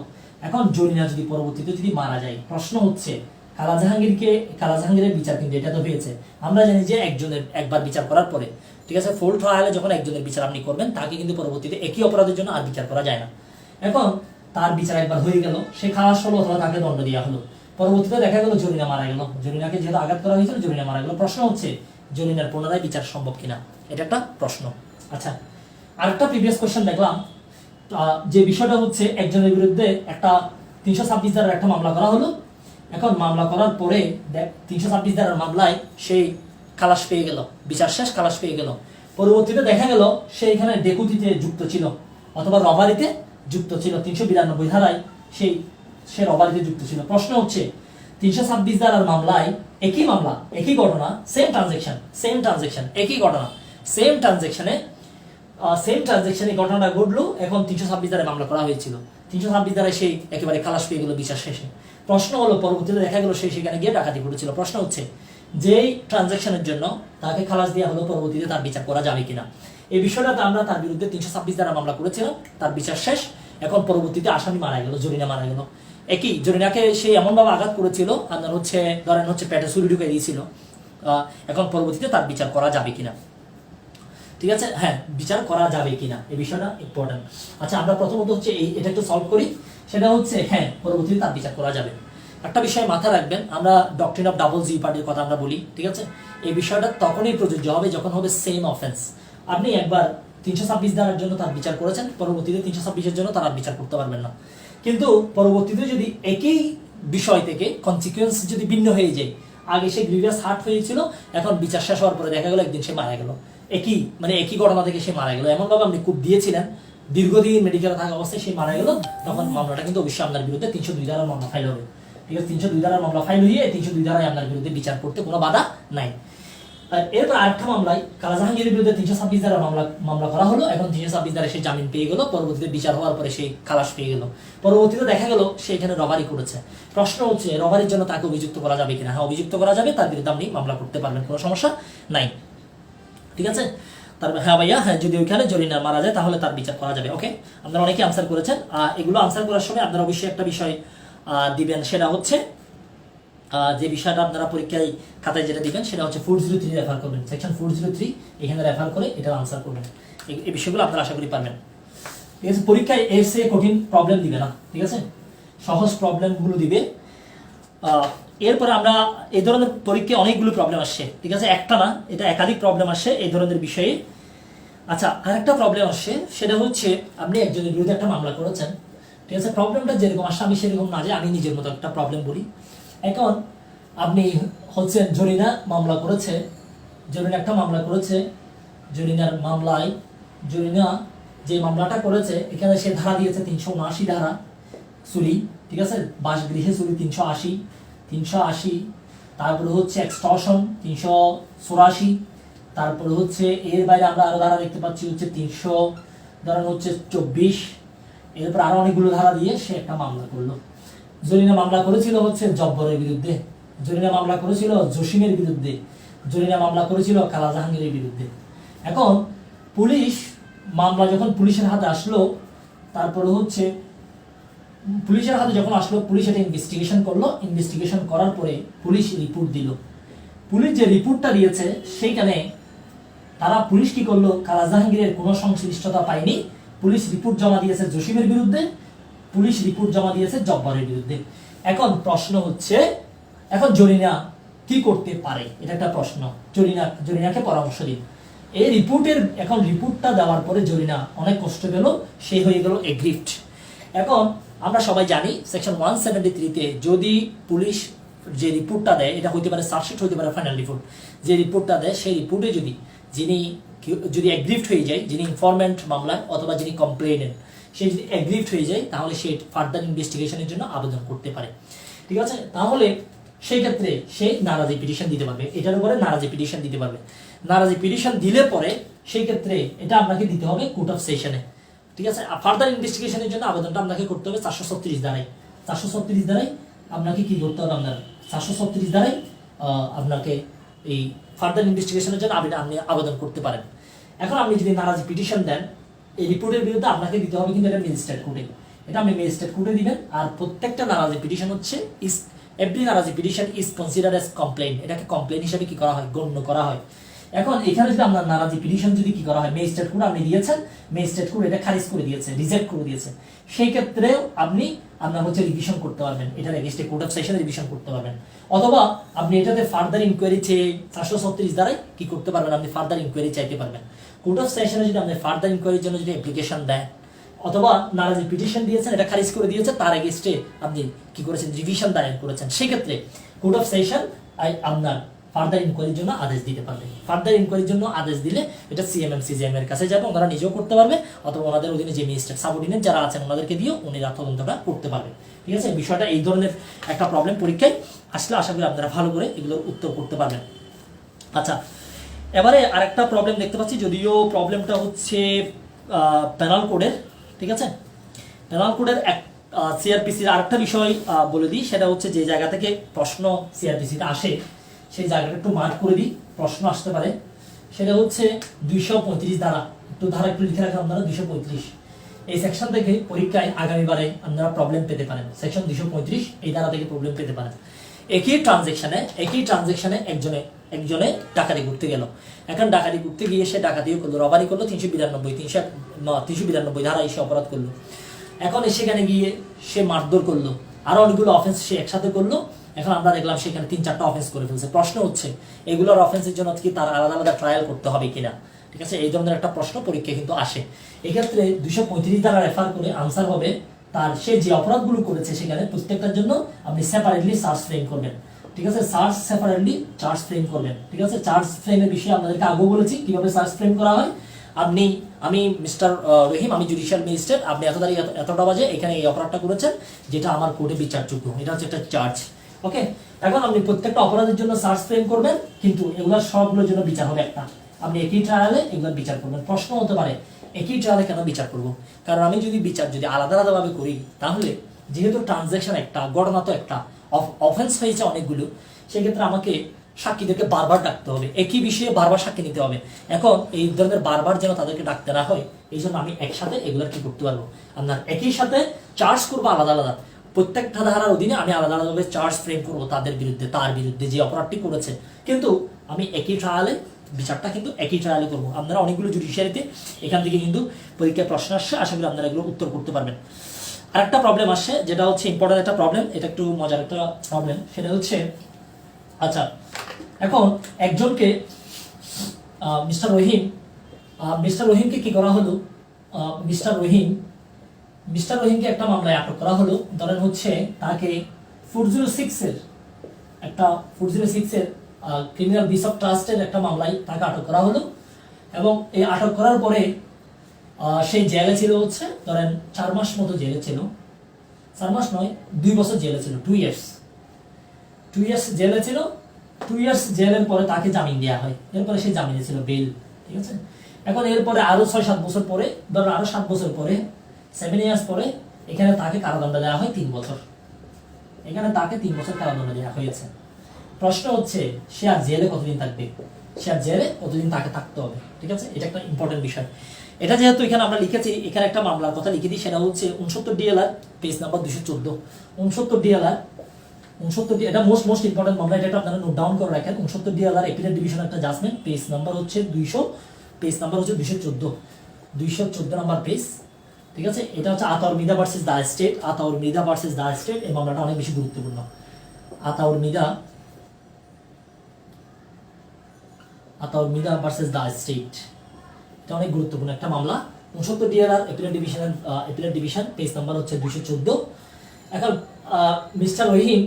এখন জরিনা যদি পরবর্তীতে যদি মারা যায়, প্রশ্ন হচ্ছে কালা জাহাঙ্গীরের বিচার কিন্তু এটা তো হয়েছে, আমরা জানি যে একজনের একবার বিচার করার পরে, ঠিক আছে, ফুল ট্রায়ালে যখন একজনের বিচার আপনি করবেন তাকে কিন্তু পরবর্তীতে একই অপরাধের জন্য আর বিচার করা যায় না। এখন তার বিচার একবার হয়ে গেল, সে খালাস হলো অথবা তাকে দণ্ড দেওয়া হলো, পরবর্তীতে দেখা গেল জরিনা মারা গেল, জরিনাকে যেহেতু আঘাত করা হয়েছিল জরিনা মারা গেল। প্রশ্ন হচ্ছে জরিনার পুনরায় বিচার সম্ভব কিনা, এটা একটা প্রশ্ন। আচ্ছা, আরেকটা প্রিভিয়াস কোশ্চেন দেখলাম, যে বিষয়টা হচ্ছে একজনের বিরুদ্ধে একটা 326 ধারার একটা মামলা করা হলো। এখন মামলা করার পরে 326 ধারার মামলায় সেই খালাস পেয়ে গেল, বিচার শেষ, খালাস পেয়ে গেল। পরবর্তীতে দেখা গেল সে এখানে ডেকুতিতে যুক্ত ছিল অথবা রবারিতে যুক্ত ছিল, 392 ধারায় সে রবারিতে যুক্ত ছিল। প্রশ্ন হচ্ছে 326 ধারার মামলায় একই মামলা, একই ঘটনা, সেম ট্রানজেকশন, একই ঘটনা, সেম ট্রানজেকশনে ঘটনাটা ঘটলো। এখন 326 ধারায় মামলা করা হয়েছিল, 326 ধারায় সেই একেবারে খালাস পেয়ে গেল বিচার শেষে। প্রশ্ন হলো পরবর্তীতে দেখা গেল সেখানে গিয়ে ডাকাতি ঘটেছিল। প্রশ্ন হচ্ছে যেই ট্রানজেকশনের জন্য তাকে খালাস দেওয়া হলো, পরবর্তীতে তার বিচার করা যাবে কিনা। এই বিষয়টাতে আমরা তার বিরুদ্ধে 326 ধারা মামলা করেছিলাম, তার বিচার শেষ। এখন পরবর্তীতে আসামি মারা গেল, জরিনা মারা গেল। একই জরিনাকে সে এমনভাবে আঘাত করেছিল, আপনার হচ্ছে ধরেন হচ্ছে পেটে ছুরি ঢুকে দিয়েছিল। এখন পরবর্তীতে তার বিচার করা যাবে কিনা, ঠিক আছে, হ্যাঁ, বিচার করা যাবে কিনা এই বিষয়টা ইম্পর্টেন্ট। আচ্ছা, আমরা প্রথমত হচ্ছে এটা একটু সলভ করি, সেটা হচ্ছে হ্যাঁ পরবর্তীতে তার বিচার করা যাবে। একটা বিষয় মাথায় রাখবেন, আমরা ডক্ট্রিন অফ ডাবল জিপার্ডির কথা আমরা বলি, ঠিক আছে? এই বিষয়টা তখনই প্রযোজ্য হবে যখন হবে সেম অফেন্স। আপনি একবার 326 ধারার জন্য তার বিচার করেছেন, পরবর্তীতে 326-এর জন্য তার আর বিচার করতে পারবেন না। কিন্তু পরবর্তীতে যদি একই বিষয় থেকে কনসিকুয়েন্স যদি ভিন্ন হয়ে যায়, আগে সে গ্রিভিয়াস হার্ট হয়েছিল, এখন বিচার শেষ হওয়ার পরে দেখা গেল একদিন সে মারা গেল, একই ঘটনা থেকে সে মারা গেল, এমনভাবে আপনি খুব দিয়েছিলেন, দীর্ঘদিন মেডিকেলে থাকা অবস্থায় সে মারা গেল, তখন মামলাটা কিন্তু অবশ্যই আপনার বিরুদ্ধে 302 ধারার মামলা ফাইল হবে। ঠিক আছে, 302 ধারার মামলা ফাইল হয়ে 302 ধারায় আপনার বিরুদ্ধে বিচার করতে কোনো বাধা নাই। আর এরপর আরেকটা মামলায় কালাজাহাঙ্গীরের বিরুদ্ধে 326 ধারার মামলা করা হলো। এখন 326 ধারায় সে জামিন পেয়ে গেল, পরবর্তীতে বিচার হওয়ার পরে সে খালাস পেয়ে গেল। পরবর্তীতে দেখা গেল সে এখানে রবারি করেছে। প্রশ্ন হচ্ছে রবারির জন্য তাকে অভিযুক্ত করা যাবে কিনা? হ্যাঁ, অভিযুক্ত করা যাবে, তার বিরুদ্ধে আপনি মামলা করতে পারবেন, কোনো সমস্যা নাই। ঠিক আছে, তারপর হ্যাঁ ভাইয়া, হ্যাঁ যদি ওইখানে জরিনা মারা যায় তাহলে তার বিচার করা যাবে। ওকে, আপনারা অনেকে আনসার করেছেন। এগুলো আনসার করার সময় আপনারা অবশ্যই একটা বিষয় দিবেন, সেটা হচ্ছে যে বিষয়টা আপনারা পরীক্ষায় খাতায় যেটা দিবেন সেটা হচ্ছে 403 রেফার করবেন, সেকশন 403 এখানে রেফার করে এটা আনসার করবেন। এই বিষয়গুলো আপনারা আশা করি পারবেন। ঠিক আছে, পরীক্ষায় এর চেয়ে কঠিন প্রবলেম দিবে না, ঠিক আছে, সহজ প্রবলেমগুলো দিবে। এরপরে আমরা এই ধরনের পরীক্ষায় অনেকগুলো প্রবলেম আসছে, ঠিক আছে, একটা না, এটা একাধিক প্রবলেম আসছে এই ধরনের বিষয়ে। আচ্ছা, আরেকটা প্রবলেম আসছে, সেটা হচ্ছে আপনি একজনের বিরুদ্ধে একটা মামলা করেছেন, ঠিক আছে, প্রবলেমটা যেরকম আসছে আমি সেরকম না, যে আমি নিজের মতো একটা প্রবলেম বলি। এখন আপনি হচ্ছেন জরিনা মামলা করেছে, জরিনা একটা মামলা করেছে, জরিনার মামলায় জরিনা যে মামলাটা করেছে এখানে সে ধারা দিয়েছে 379 ধারা চুরি, ঠিক আছে, বাসগৃহে চুরি 380, তারপরে হচ্ছে এক্সটর্শন 384, তারপরে হচ্ছে এর বাইরে আমরা আরো ধারা দেখতে পাচ্ছি হচ্ছে 300 ধরেন হচ্ছে 24, এরপর আরো অনেকগুলো ধারা দিয়ে সে একটা মামলা করলো। জরিনা মামলা করেছিল হচ্ছে জব্বরের বিরুদ্ধে, জরিনা মামলা করেছিল জসিমের বিরুদ্ধে, জরিনা মামলা করেছিল কালাজাহাঙ্গীরের বিরুদ্ধে। এখন পুলিশ মামলা যখন পুলিশের হাতে আসলো, তারপরে হচ্ছে পুলিশের হাতে যখন আসলো, পুলিশ এটা ইনভেস্টিগেশন করলো, ইনভেস্টিগেশন করার পরে পুলিশ রিপোর্ট দিল। পুলিশ যে রিপোর্টটা দিয়েছে সেইখানে পুলিশ কি করলো, কালাজাহাঙ্গীরের কোনো সংশ্লিষ্টতা পায়নি, পুলিশ রিপোর্ট জমা দিয়েছে জসিমের বিরুদ্ধে, পুলিশ রিপোর্ট জমা দিয়েছে জব্বরের বিরুদ্ধে। এখন প্রশ্ন হচ্ছে, এখন জরিনা কি করতে পারে, এটা একটা প্রশ্ন। জরিনাকে পরামর্শ দিন এই রিপোর্টের। এখন রিপোর্টটা দেওয়ার পরে জরিনা অনেক কষ্ট পেল, সে হয়ে গেল এগ্রিভড। এখন আমরা সবাই জানি সেকশন 173-তে যদি পুলিশ যে রিপোর্টটা দেয়, এটা হইতে পারে চার্জশিট, হইতে পারে ফাইনাল রিপোর্ট, যে রিপোর্টটা দেয় সেই রিপোর্টে যদি এগ্রিভড হয়ে যায়, যিনি ইনফরমেন্ট মামলায় অথবা যিনি কমপ্লেনেন্ট, সে যদি এগ্রিভড হয়ে যায় তাহলে সে ফার্দার ইনভেস্টিগেশনের জন্য আবেদন করতে পারে। ঠিক আছে, তাহলে সেই ক্ষেত্রে সে নারাজি পিটিশন দিতে পারবে, এটার উপরে নারাজি পিটিশন দিতে পারবে। নারাজি পিটিশন দিলে পরে সেই ক্ষেত্রে এটা আপনাকে দিতে হবে কোর্ট অফ সেশনে। ঠিক আছে, ফার্দার ইনভেস্টিগেশনের জন্য আবেদনটা আপনাকে করতে হবে 436 ধারায়। 436 ধারায় আপনাকে কি করতে হবে, আপনার 436 ধারায় আপনাকে এই ফার্দার ইনভেস্টিগেশনের জন্য আপনি আবেদন করতে পারেন। এখন আপনি যদি নারাজি পিটিশন দেন, এই রিপোর্টের বিরুদ্ধে আপনাকে দিতে হবে কিন্তু এটা ম্যাজিস্ট্রেট কোর্টে, এটা আপনি ম্যাজিস্ট্রেট কোর্টে দিবেন। আর প্রত্যেকটা নারাজি পিটিশন হচ্ছে এভরি নারাজি petition is considered as complain, এটাকে কমপ্লেইন হিসেবে কি করা হয়, গণ্য করা হয়। এখন এখানে যদি আপনার নারাজি পিটিশন যদি কি করা হয়, ম্যাজিস্ট্রেট কোর্ট আপনি দিয়েছেন, ম্যাজিস্ট্রেট কোর্ট এটা খারিজ করে দিয়েছে, রিজেক্ট করে দিয়েছে, সেই ক্ষেত্রেও আপনার হচ্ছে রিভিশন করতে পারবেন, এটার এগেইনস্টে কোর্ট অফ সেশনে রিভিশন করতে পারবেন। অথবা আপনি এটাতে ফার্দার ইনকোয়ারি চেয়ে 436 দ্বারাই কি করতে পারবেন, আপনি ফার্দার ইনকোয়ারি চাইতে পারবেন। কোর্ট অফ সেশনে যদি আপনি ফার্দার ইনকোয়ারির জন্য যদি অ্যাপ্লিকেশন দেন অথবা নারাজি পিটিশন দিয়েছেন, এটা খারিজ করে দিয়েছে, তার এগেইনস্টে আপনি কি করেছেন, রিভিশন দায়ের করেছেন, সেই ক্ষেত্রে কোর্ট অফ সেশন আপনার ফার্দার ইনকোয়ারির জন্য আদেশ দিতে পারবে। ফার্দার ইনকোয়ারির জন্য আদেশ দিলে এটা সিএমএম সিজিএম এর কাছে যাবে, ওনারা নিজেও করতে পারবে, অথবা ওনাদের অধীনে যে ম্যাজিস্ট্রেট সাবঅর্ডিনেট যারা আছেন ওনাদেরকে দিয়েও উনিরা তদন্তটা করতে পারবে। ঠিক আছে, বিষয়টা এই ধরনের একটা প্রবলেম পরীক্ষায় আসলে আশা করি আপনারা ভালো করে এগুলোর উত্তর করতে পারবেন। আচ্ছা, এবারে আরেকটা প্রবলেম দেখতে পাচ্ছি, যদিও প্রবলেমটা হচ্ছে পেনাল কোডের। ঠিক আছে, পেনাল কোডের সিআরপিসির আরেকটা বিষয় বলে দিই, সেটা হচ্ছে যে জায়গা থেকে প্রশ্ন সিআরপিসিতে আসে সেই জায়গাটা একটু মার্ক করে দিই, প্রশ্ন আসতে পারে। সেটা হচ্ছে 235 ধারা, ধারা একটু লিখে রাখেন আপনারা। 235 এই সেকশন থেকে পরীক্ষায় আগামীবারে আপনারা প্রবলেম পেতে পারেন। সেকশন 235 এই ধারা থেকে প্রবলেম পেতে পারেন। একই ট্রানজেকশনে একজনে ডাকাতি করতে গেল। এখন ডাকাতি করতে গিয়ে সে ডাকাতিও করলো, রবারি করলো, 392 ধারা এসে অপরাধ করলো। এখন সেখানে গিয়ে সে মারধর করলো, আরো অনেকগুলো অফেন্স সে একসাথে করলো। এখন আমরা দেখলাম সেখানে 3-4টা অফেন্স করে ফেলছে। প্রশ্ন হচ্ছে এগুলোর অফেন্সের জন্য কি তার আলাদা আলাদা ট্রায়াল করতে হবে কিনা, ঠিক আছে? এই ধরনের একটা প্রশ্ন পরীক্ষা কিন্তু আসে। এক্ষেত্রে 235 দ্বারা রেফার করে আনসার হবে তার সে যে অপরাধগুলো করেছে সেখানে প্রত্যেকটার জন্য আপনি সেপারেটলি চার্জ ফ্রেম করবেন, ঠিক আছে? চার্জ সেপারেটলি চার্জ ফ্রেম করবেন, ঠিক আছে? চার্জ ফ্রেমের বিষয়ে আপনাদেরকে আগেও বলেছি কিভাবে চার্জ ফ্রেম করা হয়। আমি মিস্টার রহিম, আমি জুডিশিয়াল ম্যাজিস্ট্রেট, আপনি এত তারিখ এতটা বাজে এখানে এই অপরাধটা করেছেন যেটা আমার কোর্টে বিচারযোগ্য, এটা হচ্ছে একটা চার্জ। ওকে, এখন আপনি প্রত্যেকটা অপরাধের জন্য চার্জ ফ্রেম করবেন, কিন্তু এগুলোর সবগুলোর জন্য বিচার হবে একটা। আপনি একই ট্রায়ালে এগুলোর বিচার করবেন। প্রশ্ন হতে পারে একই ট্রায়ালে কেন বিচার করব? কারণ আমি যদি বিচার আলাদা আলাদাভাবে করি, তাহলে যেহেতু ট্রানজাকশন একটা, ঘটনা তো একটা, অফেন্স হয়েছে অনেকগুলো, সেক্ষেত্রে আমাকে সাক্ষীদেরকে বারবার ডাকতে হবে, একই বিষয়ে বারবার সাক্ষী নিতে হবে। এখন এই ধরনের বারবার যেন তাদেরকে ডাকতে না হয়, এই জন্য আমি একসাথে এগুলোর কি করতে পারবো, আপনার একই সাথে চার্জ করবো আলাদা আলাদা। প্রত্যেকটা ধারার অধীনে আমি আলাদা আলাদাভাবে চার্জ ফ্রেম করবো তাদের বিরুদ্ধে, তার বিরুদ্ধে যে অপরাধটি করেছে, কিন্তু আমি একই ট্রায়ালে বিচারটা কিন্তু একই ট্রায়ালে করবো। আপনারা অনেকগুলো জুডিশিয়ারিতে এখান থেকে কিন্তু পরীক্ষায় প্রশ্ন আসছে, আশা করি আপনারা এগুলো উত্তর করতে পারবেন। আরেকটা প্রবলেম আসছে, যেটা হচ্ছে ইম্পর্টেন্ট একটা প্রবলেম, এটা একটু মজার একটা প্রবলেম। সেটা হচ্ছে, আচ্ছা এখন একজনকে মিস্টার রহিমকে কি করা হলো, মিস্টার রহিমকে একটা মামলায় আটক করা হলো। ধরেন হচ্ছে তাকে 406 এর ক্রিমিনাল ব্রিচ অফ ট্রাস্টের একটা মামলায় তাকে আটক করা হলো। এবং এই আটক করার পরে সেই জেলে ছিল হচ্ছে ধরেন 4 মাস মতো জেলে ছিল, 4 মাস নয় 2 বছর জেলে ছিল, 2 ইয়ার্স জেলে ছিল। 2 ইয়ার্স জেলের পরে তাকে জামিন দেওয়া হয়, এরপরে সে জামিনে ছিল, বেল, ঠিক আছে? এখন এরপরে আরো 6-7 বছর পরে, ধরো আরো 7 বছর পরে, 7 ইয়ার্স পরে এখানে তাকে কারাদণ্ড দেওয়া হয় 3 বছর। এখানে তাকে 3 বছর কারাদণ্ড দেওয়া হয়েছে। প্রশ্ন হচ্ছে সে আর জেলে কতদিন থাকবে, তাকে থাকতে হবে, ঠিক আছে? এটা একটা ইম্পর্টেন্ট বিষয়। এটা যেহেতু এখানে আমরা লিখেছি, এখানে একটা মামলার কথা লিখে দিই, সেটা হচ্ছে 69 DLR পেজ নাম্বার 214। 69 DLR, এটা মোস্ট ইম্পর্টেন্ট মামলা, এটা আপনারা নোট ডাউন করে রাখেন। 69 DLR এপিলেট ডিভিশন একটা জাজমেন্ট, পেজ নাম্বার হচ্ছে 214 নাম্বার পেজ, ঠিক আছে? এটা হচ্ছে আতাউর মিদা ভার্সেস দা স্টেট। এই মামলাটা অনেক বেশি গুরুত্বপূর্ণ। আতাউর মিদা ভার্সেস দা স্টেট, এটা অনেক গুরুত্বপূর্ণ একটা মামলা। 69 DLR appellate division, page number হচ্ছে 214। এখন মিস্টার রহিম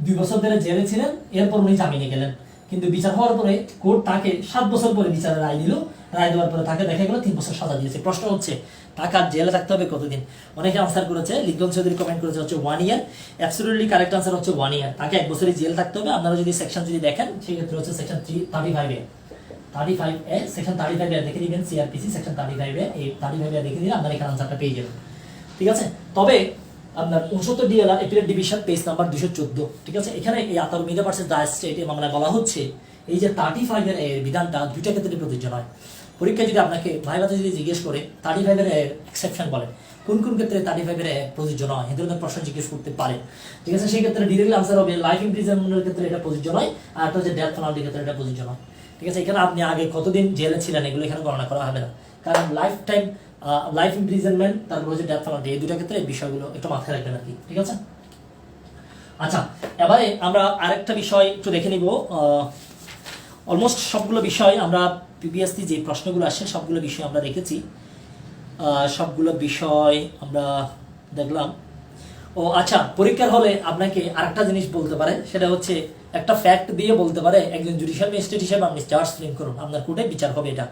2 বছর ধরে জেলে ছিলেন, এরপর উনি জামিনে গেলেন, কিন্তু বিচার হওয়ার পরে কোর্ট তাকে 7 বছর পরে বিচারের রায় দিল। রায় দেওয়ার পরে তাকে দেখা গেল 3 বছর সাজা দিয়েছে। প্রশ্ন হচ্ছে তাকে আর জেলে থাকতে হবে কতদিন? অনেকে আনসার করেছে, লিখন চৌধুরী কমেন্ট করেছে হচ্ছে 1 ইয়ার। অ্যাবসলিউটলি কারেক্ট আনসার হচ্ছে 1 ইয়ার। তাকে 1 বছরই জেল থাকতে হবে। আপনারা যদি সেকশন দেখেন, সেক্ষেত্রে হচ্ছে সেকশন 35A, সেকশন 35A দেখে দিবেন, সিআরপিসি সেকশন 35A, এই 35A দেখে দিলে আপনারা এখানে আনসারটা পেয়ে যাবেন, ঠিক আছে? তবে আপনার 69 DLR appellate division, page number 214, ঠিক আছে? এখানে এই আতাউর মিদা ভার্সেস দা স্টেট এই মামলায় বলা হচ্ছে এই যে 35 এর বিধানটা দুইটা ক্ষেত্রে প্রযোজ্য নয়। পরীক্ষা যদি আপনাকে ভাইভাতে যদি জিজ্ঞেস করে 35 এর এক্সেপশন বলে, কোন কোন ক্ষেত্রে 35 এর প্রযোজ্য নয়, এই ধরনের প্রশ্ন জিজ্ঞেস করতে পারে, ঠিক আছে? সেই ক্ষেত্রে ডিরেক্টলি আনসার হবে লাইফ ইমপ্রিজনমেন্টের ক্ষেত্রে এটা প্রযোজ্য নয়, আর একটা হচ্ছে ডেথ পেনাল্টির ক্ষেত্রে এটা প্রযোজ্য নয়, ঠিক আছে? এখানে আপনি আগে কতদিন জেলে ছিলেন এগুলো এখানে গণনা করা হবে না, কারণ লাইফ ইমপ্রিজনমেন্ট তারপর হচ্ছে ডেথ পেনাল্টি, এই দুটো ক্ষেত্রে এই বিষয়গুলো একটু মাথায় রাখবেন আর কি, ঠিক আছে? আচ্ছা, এবারে আমরা আরেকটা বিষয় একটু দেখে নিব। অলমোস্ট সবগুলো বিষয় আমরা প্রিভিয়াসলি যে প্রশ্নগুলো আসে সবগুলো বিষয় আমরা রেখেছি, সবগুলো বিষয় আমরা দেখলাম। ও আচ্ছা, পরীক্ষার হলে আপনাকে আরেকটা জিনিস বলতে পারে, সেটা হচ্ছে একটা ফ্যাক্ট দিয়ে বলতে পারে একজন জুডিশিয়াল ম্যাজিস্ট্রেট হিসেবে আপনি চার্জ ফ্রেম করুন, আপনার কোর্টে বিচার হবে এটা,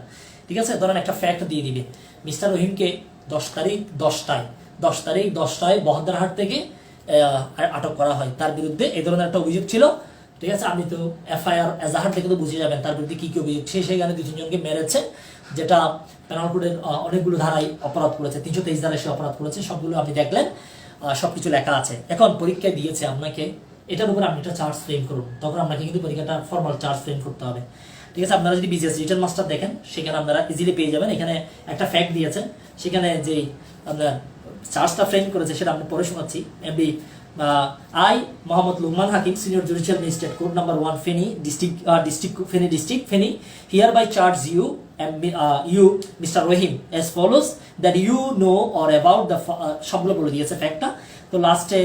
ঠিক আছে? ধরেন একটা ফ্যাক্ট দিয়ে দিবে, মিস্টার রহিমকে 10 তারিখ 10টায় বহদ্দারহাট থেকে আটক করা হয়, তার বিরুদ্ধে এই ধরনের একটা অভিযোগ ছিল, ঠিক আছে? আপনি তো এফআইআর এজাহার থেকে তো বুঝে যাবেন তার বিরুদ্ধে কি কি অভিযোগ। সেখানে 2-3 জনকে মেরেছে, যেটা পেনাল কোডের অনেকগুলো ধারায় অপরাধ করেছে, 323 ধারায় সে অপরাধ করেছে, সবগুলো আপনি দেখলেন, সবকিছু লেখা আছে। এখন পরীক্ষায় দিয়েছে আপনাকে এটার উপর আপনি একটা চার্জ ফ্রেম করুন, তখন আপনাকে কিন্তু পরীক্ষাটা ফর্মাল চার্জ ফ্রেম করতে হবে, ঠিক আছে? আপনারা যদি বিজিএস রিটার্ন মাস্টার দেখেন, সেখানে আপনারা ইজিলি পেয়ে যাবেন। এখানে একটা ফ্যাক্ট দিয়েছেন, সেখানে যে আপনার চার্জটা ফ্রেম করেছে সেটা আমি পরে শোনাচ্ছি। MD I, Mohammad Luqman Hakim, Senior Judicial Magistrate, Court number 1, Feni, Feni District, Feni, hereby charge you, you, Mr. Rahim, as follows, that you know or about the সবগুলো বলে দিয়েছে ফ্যাক্টটা। তো লাস্টে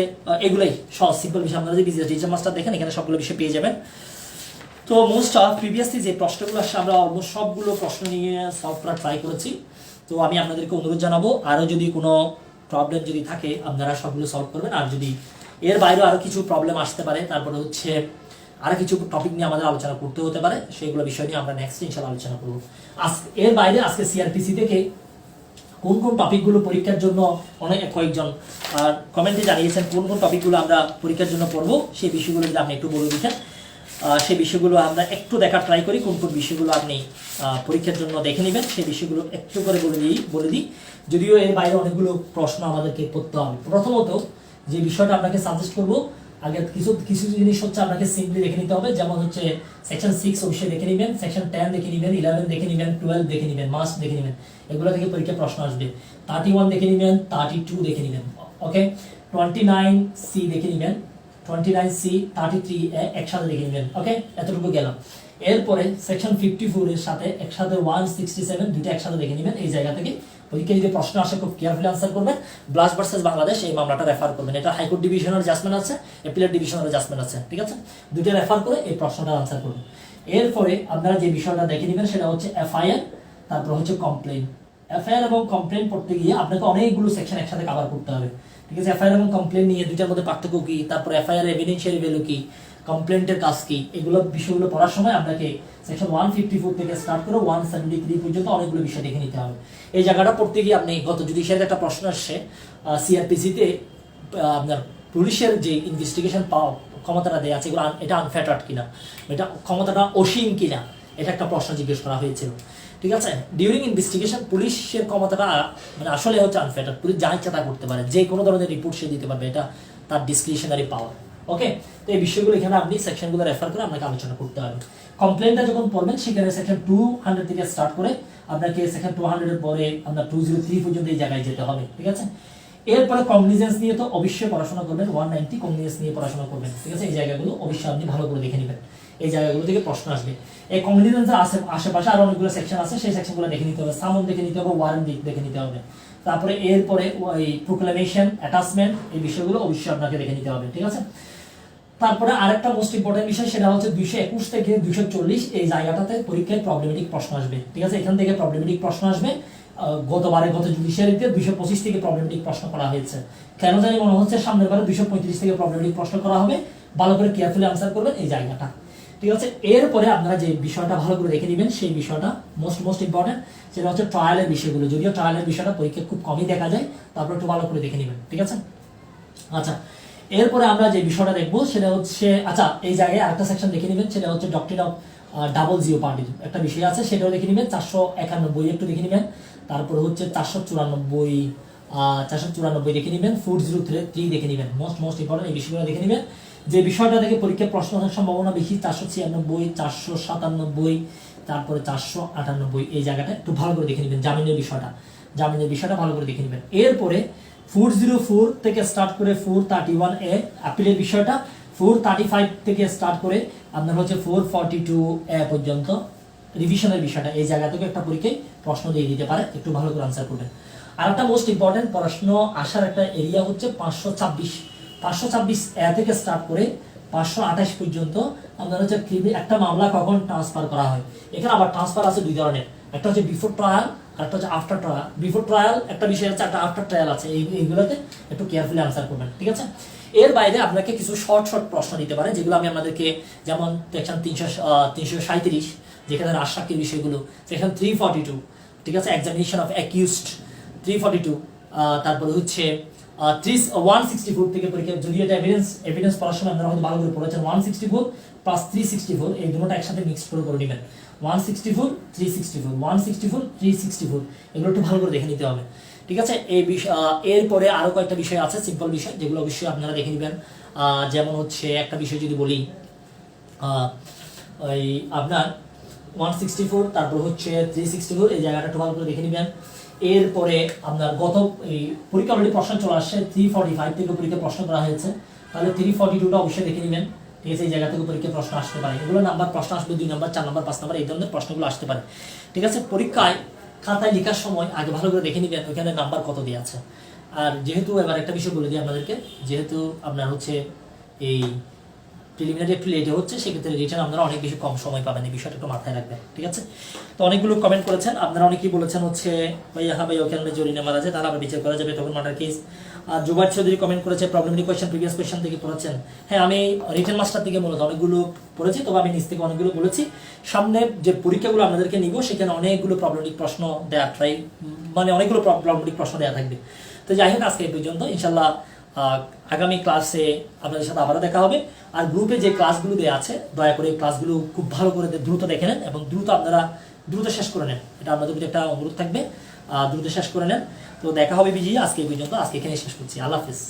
এগুলোই সহজ সিম্পল বিষয়, আপনারা যদি বিজনেস টিচার মাস্টার দেখেন এখানে সবগুলো বিষয় পেয়ে যাবেন। তো মোস্ট প্রিভিয়াসলি যে প্রশ্নগুলো আসছে আমরা অলমোস্ট সবগুলো প্রশ্ন নিয়ে সলভ করার ট্রাই করেছি। তো আমি আপনাদেরকে অনুরোধ জানাবো আরও যদি কোনো প্রবলেম যদি থাকে আপনারা সবগুলো সলভ করবেন, আর যদি এর বাইরেও আরও কিছু প্রবলেম আসতে পারে, তারপরে হচ্ছে আরও কিছু টপিক নিয়ে আমাদের আলোচনা করতে হতে পারে, সেইগুলো বিষয় নিয়ে আমরা নেক্সট ইনশাল্লাহ আলোচনা করবো। এর বাইরে আজকে সিআরপিসি থেকে কোন কোন টপিকগুলো পরীক্ষার জন্য অনেক কয়েকজন কমেন্টে জানিয়েছেন কোন কোন টপিকগুলো আমরা পরীক্ষার জন্য পড়বো, সেই বিষয়গুলো যদি আপনি একটু বলে দিচ্ছেন, সেই বিষয়গুলো আমরা একটু দেখার ট্রাই করি। কোন কোন বিষয়গুলো আপনি পরীক্ষার জন্য দেখে নেবেন সেই বিষয়গুলো একটু করে বলে দিই। যদিও এর বাইরে অনেকগুলো প্রশ্ন আমাদেরকে করতে হবে। প্রথমত যে বিষয়টা আপনাকে সাজেস্ট করবো, আগে কিছু জিনিস হচ্ছে আপনাকে সিম্পলি দেখে নিতে হবে, যেমন হচ্ছে সেকশন 6 অবশ্যই দেখে নেবেন, সেকশন 10 দেখে নেবেন, 11 দেখে নেবেন, 12 দেখে নেবেন, মাস্ট দেখে নেবেন, এগুলো থেকে পরীক্ষা প্রশ্ন আসবে। 31 দেখে নেবেন, 32 দেখে নেবেন, ওকে, 29C দেখে নেবেন, 29C 33 একসাথে দেখে নেবেন, ওকে, এতটুকু গেলাম। এরপরে সেকশন 54 এর সাথে একসাথে 167 দুটো একসাথে দেখে নেবেন। এই জায়গা থেকে পরীক্ষায় যদি প্রশ্ন আসে খুব কেয়ারফুলি আনসার করবেন। ব্লাস ভার্সেস বাংলাদেশ এই মামলাটা রেফার করবেন, এটা হাইকোর্ট ডিভিশনাল জাজমেন্ট আছে, অ্যাপিলেট ডিভিশনাল জাজমেন্ট আছে, ঠিক আছে, দুটো রেফার করে এই প্রশ্নটা আনসার করবেন। এরপরে আপনারা যে বিষয়টা দেখে নেবেন সেটা হচ্ছে এফআইআর, তারপর হচ্ছে কমপ্লেন। এফআইআর এবং কমপ্লেন পড়তে গিয়ে আপনাকে অনেকগুলো সেকশন একসাথে কভার করতে হবে, ঠিক আছে। এফআইআর এবং কমপ্লেন নিয়ে দুইটার মধ্যে পার্থক্য কি, তারপর এফআইআর এভিডেন্সিয়ারি ভ্যালু কি, কমপ্লেন্টের কাজ কি, এগুলো বিষয়গুলো পড়ার সময় আপনাকে সেকশন 154 থেকে স্টার্ট করে 173 পর্যন্ত অনেকগুলো বিষয় দেখে নিতে হবে। এই জায়গাটা পড়তে গিয়ে আপনি গত জুডিশিয়ারির একটা প্রশ্ন আসছে সিআরপিসিতে আপনার পুলিশের যে ইনভেস্টিগেশন ক্ষমতাটা দেওয়া আছে এগুলো এটা আনফ্যাটার্ড কিনা, এটা ক্ষমতাটা অসীম কিনা, এটা একটা প্রশ্ন জিজ্ঞেস করা হয়েছিল, ঠিক আছে। ডিউরিং ইনভেস্টিগেশন পুলিশের ক্ষমতাটা মানে আসলে হচ্ছে আনফ্যাটার্ড, পুলিশ যা ইচ্ছা তা করতে পারে, যে কোনো ধরনের রিপোর্ট সে দিতে পারবে, এটা তার ডিসক্রিশনারি পাওয়ার, ওকে। তো এই বিষয়গুলো এখানে আপনি সেকশনগুলো রেফার করে আপনাকে আলোচনা করতে হবে। কমপ্লেনটা যখন পড়বেন সেখানে সেকশন 200 থেকে স্টার্ট করে আপনাকে সেকশন 200 এর পরে আপনার 203 পর্যন্ত এই জায়গায় যেতে হবে, ঠিক আছে। এরপরে কগনিজেন্স নিয়ে তো অবশ্যই পড়াশোনা করবেন, 190 কগনিজেন্স নিয়ে পড়াশোনা করবেন, ঠিক আছে। এই জায়গাগুলো অবশ্যই আপনি ভালো করে দেখে নেবেন, এই জায়গাগুলো থেকে প্রশ্ন আসবে। এই কগনিজেন্সের আশেপাশে আরো অনেকগুলো সেকশন আছে, সেই সেকশনগুলো দেখে নিতে হবে, সামন দেখে নিতে হবে, ওয়ারেন্ট দেখে নিতে হবে, তারপরে এরপরে ওই প্রোক্লেমেশন, অ্যাটাচমেন্ট, এই বিষয়গুলো অবশ্যই আপনাকে দেখে নিতে হবে, ঠিক আছে। তারপরে আরেকটা মোস্ট ইম্পর্টেন্ট বিষয় সেটা হচ্ছে 221 থেকে 240 এই জায়গাটাতে পরীক্ষায় প্রবলেমেটিক প্রশ্ন আসবে, ঠিক আছে। এখান থেকে প্রবলেমেটিক প্রশ্ন আসবে। গত জুডিশিয়ারিতে 225 থেকে প্রবলেমেটিক প্রশ্ন করা হয়েছে, কেন জানি মনে হচ্ছে সামনের বারে 235 থেকে প্রবলেমেটিক প্রশ্ন করা হবে। ভালো করে কেয়ারফুলি আনসার করবেন এই জায়গাটা, ঠিক আছে। এরপরে আপনারা যে বিষয়টা ভালো করে দেখে নেবেন সেই বিষয়টা মোস্ট ইম্পর্টেন্ট, সেটা হচ্ছে ট্রায়ালের বিষয়গুলো। যদিও ট্রায়ালের বিষয়টা পরীক্ষায় খুব কমই দেখা যায়, তারপর একটু ভালো করে দেখে নেবেন, ঠিক আছে। আচ্ছা, এরপরে আমরা যে বিষয়টা দেখবো সেটা হচ্ছে, আচ্ছা এই জায়গায় আরেকটা সেকশন দেখে নেবেন, সেটা হচ্ছে ডক্ট্রিন অফ ডাবল জিওপার্ডির একটা বিষয় আছে, সেটাও দেখে নেবেন। 491 একটু দেখে নেবেন, তারপরে হচ্ছে 494 দেখে নেবেন, 403 দেখে নেবেন। মোস্ট ইম্পর্টেন্ট এই বিষয়গুলো দেখে নেবেন। যে বিষয়টা থেকে পরীক্ষার প্রশ্ন আসার সম্ভাবনা বেশি 496, 497, তারপরে 498 এই জায়গাটা একটু ভালো করে দেখে নেবেন। জামিনের বিষয়টা ভালো করে দেখে নেবেন। এরপরে 404 থেকে স্টার্ট করে 431A আপিলের বিষয়টা, 435 থেকে স্টার্ট করে আপনার হচ্ছে 442A পর্যন্ত রিভিশনের বিষয়টা, এই জায়গা থেকে একটা পরীক্ষায় প্রশ্ন দিয়ে দিতে পারে, একটু ভালো করে আনসার করবেন। আর একটা মোস্ট ইম্পর্টেন্ট প্রশ্ন আসার একটা এরিয়া হচ্ছে 526A থেকে স্টার্ট করে 528 পর্যন্ত আপনার হচ্ছে একটা মামলা কখন ট্রান্সফার করা হয়। এখানে আবার ট্রান্সফার আছে দুই ধরনের, একটা হচ্ছে বিফোর ট্রায়াল আর একটা হচ্ছে আফটার ট্রায়াল। বিফোর ট্রায়াল একটা বিষয় আছে, একটা আফটার ট্রায়াল আছে, এইগুলোতে একটু কেয়ারফুলি আনসার করবেন, ঠিক আছে। এর বাইরে আপনাকে কিছু শর্ট প্রশ্ন দিতে পারে, যেগুলো আমি আপনাদেরকে, যেমন সেকশন 337 যেখানে রাজসাক্ষীর বিষয়গুলো, সেকশন 342, ঠিক আছে, এক্সামিনেশন অফ অ্যাকিউজড 342, তারপরে হচ্ছে 164 থেকে পরীক্ষা, যদি এটা এভিডেন্স পড়ার সময় আপনারা হয়তো ভালো করে পড়েছেন, 164 প্লাস 364 এই দুটোটা একসাথে মিক্স করে নেবেন, 164 364 এগুলো একটু ভালো করে দেখে নিতে হবে, ঠিক আছে। এই এরপরে আরো কয়েকটা বিষয় আছে, সিম্পল বিষয়, যেগুলো অবশ্যই আপনারা দেখে নেবেন। যেমন হচ্ছে একটা বিষয় যদি বলি, ওই আপনার 164 তারপর হচ্ছে 364 এই জায়গাটা একটু ভালো করে দেখে নেবেন। এরপরে আপনার গত এই পরীক্ষা অলরেডি প্রশ্ন চলে আসছে, 345 থেকে পরীক্ষা প্রশ্ন করা হয়েছে, তাহলে 342টা অবশ্যই দেখে নেবেন। ঠিক আছে, এই জায়গা থেকে পরীক্ষায় প্রশ্ন আসতে পারে, এগুলো নাম্বার প্রশ্ন আসবে 2 নাম্বার 4 নাম্বার 5 নাম্বার এই ধরনের প্রশ্নগুলো আসতে পারে। ঠিক আছে, পরীক্ষায় খাতায় লেখার সময় আগে ভালো করে দেখে নেবেন ওইখানে নাম্বার কত দেওয়া আছে। আর যেহেতু এবার একটা বিষয় বলে দিই আপনাদেরকে, যেহেতু আপনার হচ্ছে এই প্রিলিমিনারি একটু লেটে হচ্ছে, সেক্ষেত্রে রিটার্ন আপনারা অনেক বেশি কম সময় পাবেন, এই বিষয়টা একটু মাথায় রাখবেন। ঠিক আছে, তো অনেকগুলো কমেন্ট করেছেন আপনারা, অনেকেই বলেছেন হচ্ছে ভাইয়া হ্যাঁ ভাই ওখানে জরিনা মারা যায় তাহলে আবার বিচার করা যাবে তখন মার্ডার কেস। আর জুবাইর চৌধুরী কমেন্ট করেছে প্রবলেমেটিক কোয়েশ্চেন প্রিভিয়াস কোয়েশ্চেন থেকে পড়েছেন। হ্যাঁ, আমি রিটেন মাস্টার থেকে মূলত অনেকগুলো পড়েছি, তবে আমি নিজ থেকে অনেকগুলো বলেছি। সামনে যে পরীক্ষাগুলো আপনাদেরকে নিব সেখানে অনেকগুলো প্রবলেমেটিক প্রশ্ন দেওয়া মানে অনেকগুলো প্রবলেমেটিক প্রশ্ন দেওয়া থাকবে। তো যাই হোক, আজকে এই পর্যন্ত। ইনশাল্লাহ আগামী ক্লাসে আপনাদের সাথে আবারও দেখা হবে। আর গ্রুপে যে ক্লাসগুলো দেওয়া আছে দয়া করে ক্লাসগুলো খুব ভালো করে দ্রুত দেখে নেন এবং দ্রুত শেষ করে নেন, এটা আপনাদের প্রতি একটা অনুরোধ থাকবে, দ্রুত শেষ করে নেন। তো দেখা হবে বিজি, আজকে এই পর্যন্ত, আজকে এখানে শেষ করছি। আল্লাহ হাফিজ।